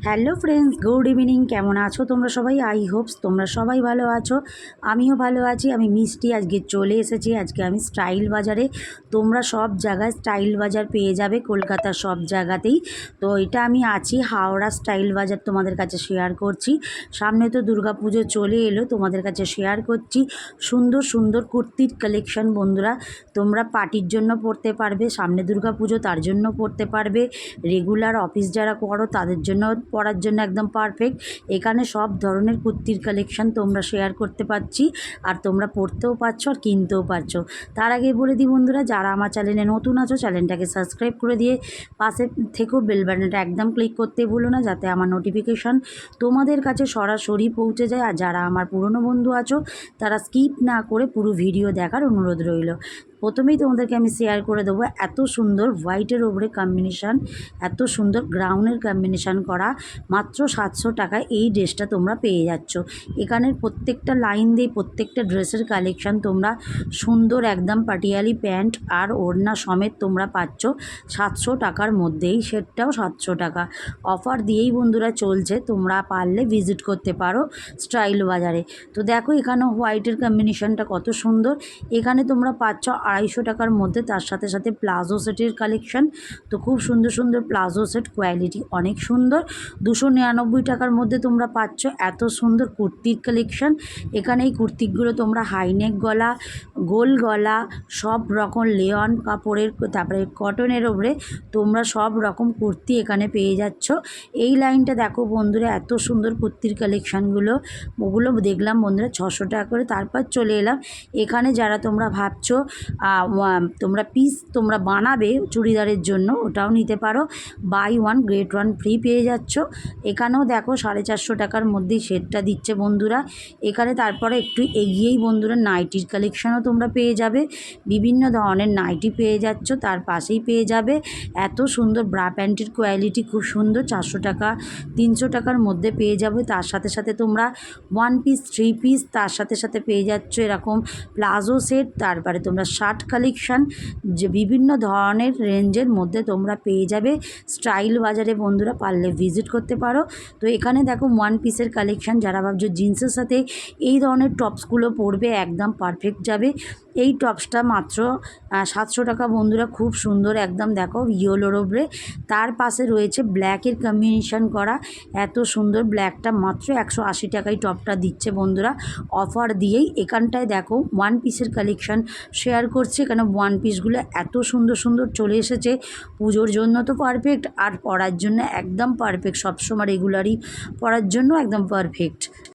Hello friends, good evening. কেমন আছো তোমরা সবাই? আই হোপস তোমরা সবাই ভালো আছো। আমিও ভালো আছি। আমি মিষ্টি আজকে চলে এসেছি। আজকে আমি স্টাইল বাজারে, তোমরা সব জায়গায় স্টাইল বাজার পেয়ে যাবে, কলকাতার সব জায়গাতেই। তো এটা আমি আছি হাওড়া স্টাইল বাজার, তোমাদের কাছে শেয়ার করছি। সামনে তো দুর্গাপুজো চলে এলো, তোমাদের কাছে শেয়ার করছি সুন্দর সুন্দর কুর্তির কালেকশন। বন্ধুরা, তোমরা পার্টির জন্য পরতে পারবে, সামনে দুর্গাপুজো তার জন্য পরতে পারবে, রেগুলার অফিস যারা করো তাদের জন্য পরার জন্য একদম পারফেক্ট। এখানে সব ধরনের কুর্তির কালেকশন তোমরা শেয়ার করতে পারছি, আর তোমরা পড়তেও পারছো আর কিনতেও পারছো। তার আগে বলে দিই বন্ধুরা, যারা আমার চ্যানেলে নতুন আছো চ্যানেলটাকে সাবস্ক্রাইব করে দিয়ে পাশে থেকেও বেল বাটনটা একদম ক্লিক করতে ভুলো না, যাতে আমার নোটিফিকেশান তোমাদের কাছে সরাসরি পৌঁছে যায়। আর যারা আমার পুরনো বন্ধু আছো তারা স্কিপ না করে পুরো ভিডিও দেখার অনুরোধ রইল। প্রথমেই তোমাদেরকে আমি শেয়ার করে দেবো এত সুন্দর হোয়াইটের ওপরে কম্বিনেশান, এত সুন্দর গ্রাউন্ডের কম্বিনেশান করা, মাত্র 700 টাকায় এই ড্রেসটা তোমরা পেয়ে যাচ্ছ। এখানের প্রত্যেকটা লাইন দিয়ে প্রত্যেকটা ড্রেসের কালেকশান তোমরা সুন্দর একদম পাটিয়ালি প্যান্ট আর ওড়না সমেত তোমরা পাচ্ছ 700 টাকার মধ্যেই। সেটটাও 700 টাকা অফার দিয়েই বন্ধুরা চলছে। তোমরা পারলে ভিজিট করতে পারো স্টাইল বাজারে। তো দেখো এখানে হোয়াইটের কম্বিনেশানটা কত সুন্দর। এখানে তোমরা পাচ্ছ 250 টাকার মধ্যে, তার সাথে সাথে প্লাজো সেটের কালেকশান। তো খুব সুন্দর সুন্দর প্লাজো সেট, কোয়ালিটি অনেক সুন্দর। 299 টাকার মধ্যে তোমরা পাচ্ছ এত সুন্দর কুর্তির কালেকশান। এখানে এই কুর্তিগুলো তোমরা হাইনেক গলা, গোল গলা, সব রকম লেয়ন কাপড়ের, তারপরে কটনের ওপরে তোমরা সব রকম কুর্তি এখানে পেয়ে যাচ্ছ। এই লাইনটা দেখো বন্ধুরা, এত সুন্দর কুর্তির কালেকশানগুলো, ওগুলো দেখলাম বন্ধুরা 600 টাকা করে। তারপর চলে এলাম এখানে, যারা তোমরা ভাবছো তোমরা পিস তোমরা বানাবে চুড়িদারের জন্য, ওটাও নিতে পারো। Buy one get one free পেয়ে যাচ্ছ। এখানেও দেখো 450 টাকার মধ্যেই সেটটা দিচ্ছে বন্ধুরা। এখানে তারপরে একটু এগিয়েই বন্ধুরা নাইটির কালেকশানও তোমরা পেয়ে যাবে, বিভিন্ন ধরনের নাইটি পেয়ে যাচ্ছ। তার পাশেই পেয়ে যাবে এত সুন্দর ব্রা প্যান্টের কোয়ালিটি, খুব সুন্দর, 400 টাকা 300 টাকার মধ্যে পেয়ে যাবে। তার সাথে সাথে তোমরা 1 পিস 3 পিস, তার সাথে সাথে পেয়ে যাচ্ছ এরকম প্লাজো সেট। তারপরে তোমরা শার্ট কালেকশান, যে বিভিন্ন ধরনের রেঞ্জের মধ্যে তোমরা পেয়ে যাবে স্টাইল বাজারে। বন্ধুরা পারলে ভিজিট করতে পারো। তো এখানে দেখো 1 পিসের কালেকশান, যারা ভাবছো জিন্সের সাথে এই ধরনের টপসগুলো পরবে একদম পারফেক্ট যাবে। এই টপসটা মাত্র 700 টাকা বন্ধুরা, খুব সুন্দর একদম। দেখো ইয়েলোর ওপরে, তার পাশে রয়েছে ব্ল্যাকের কম্বিনেশান করা, এত সুন্দর। ব্ল্যাকটা মাত্র 180 টাকায় টপটা দিচ্ছে বন্ধুরা, অফার দিয়েই। এখানটায় দেখো 1 পিসের কালেকশান শেয়ার করছে। এখানে 1 পিসগুলো এত সুন্দর সুন্দর চলে এসেছে, পুজোর জন্য তো পারফেক্ট, আর পরার জন্য একদম পারফেক্ট, সবসময় রেগুলারই পরার জন্য একদম পারফেক্ট।